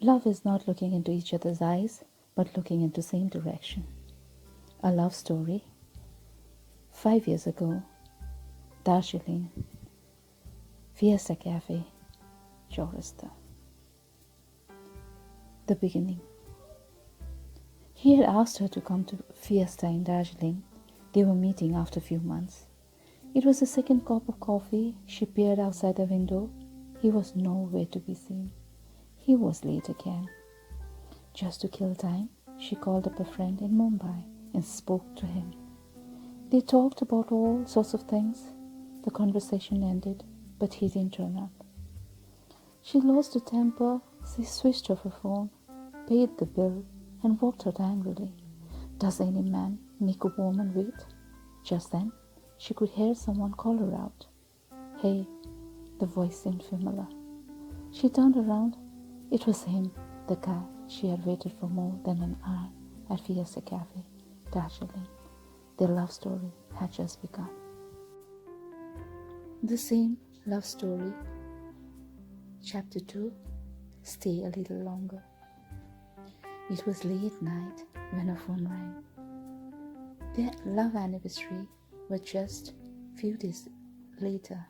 Love is not looking into each other's eyes, but looking into the same direction. A love story. 5 years ago, Darjeeling, Fiesta Cafe, Chaurasta. The beginning. He had asked her to come to Fiesta in Darjeeling. They were meeting after a few months. It was the second cup of coffee. She peered outside the window. He was nowhere to be seen. He was late again. Just to kill time, she called up a friend in Mumbai and spoke to him. They talked about all sorts of things. The conversation ended, but he didn't turn up. She lost her temper. She switched off her phone, paid the bill, and walked out angrily. Does any man make a woman wait? Just then, she could hear someone call her out. Hey, the voice seemed familiar. She turned around. It was him, the guy she had waited for more than an hour at Fiesta Cafe, Darjeeling. Their love story had just begun. The same love story. Chapter 2. Stay a little longer. It was late night when her phone rang. Their love anniversary was just a few days later.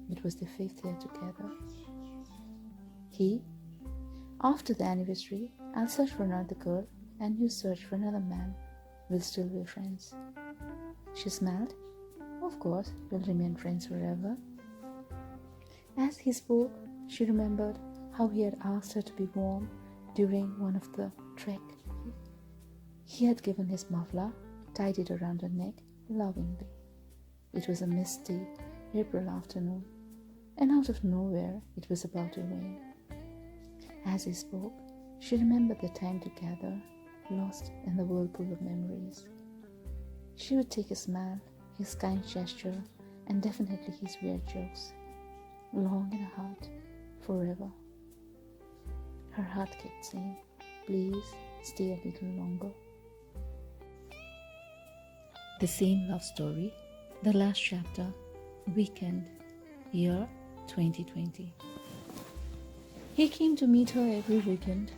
It was their 5th year together. After the anniversary, I'll search for another girl and you search for another man. We'll still be friends. She smiled. Of course, we'll remain friends forever. As he spoke, she remembered how he had asked her to be warm during one of the trek. He had given his muffler, tied it around her neck lovingly. It was a misty April afternoon, and out of nowhere it was about to rain. As he spoke, she remembered the time together, lost in the whirlpool of memories. She would take his smile, his kind gesture, and definitely his weird jokes. Long in her heart, forever. Her heart kept saying, please stay a little longer. The same love story, the last chapter, weekend, year 2020. He came to meet her every weekend,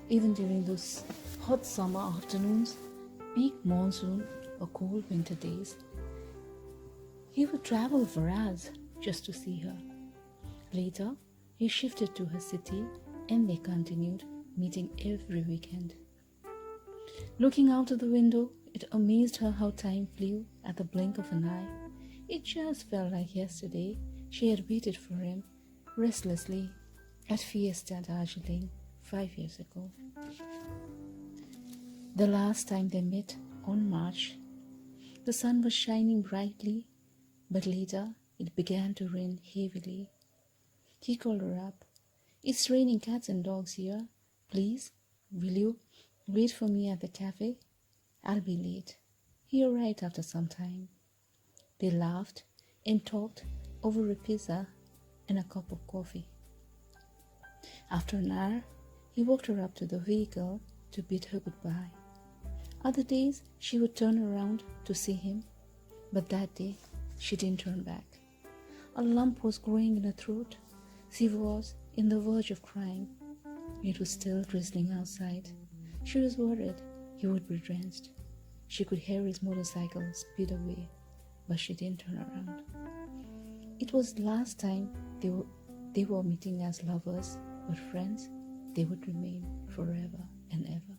even during those hot summer afternoons, peak monsoon or cold winter days. He would travel for hours just to see her. Later, he shifted to her city and they continued meeting every weekend. Looking out of the window, it amazed her how time flew at the blink of an eye. It just felt like yesterday she had waited for him restlessly at Fiesta Darjeeling 5 years ago. The last time they met on March, the sun was shining brightly, but later it began to rain heavily. He called her up. It's raining cats and dogs here. Please, will you wait for me at the cafe? I'll be late. He arrived after some time. They laughed and talked over a pizza and a cup of coffee. After an hour, he walked her up to the vehicle to bid her goodbye. Other days, she would turn around to see him, but that day, she didn't turn back. A lump was growing in her throat. She was in the verge of crying. It was still drizzling outside. She was worried he would be drenched. She could hear his motorcycle speed away, but she didn't turn around. It was the last time they were meeting as lovers, but friends they would remain forever and ever.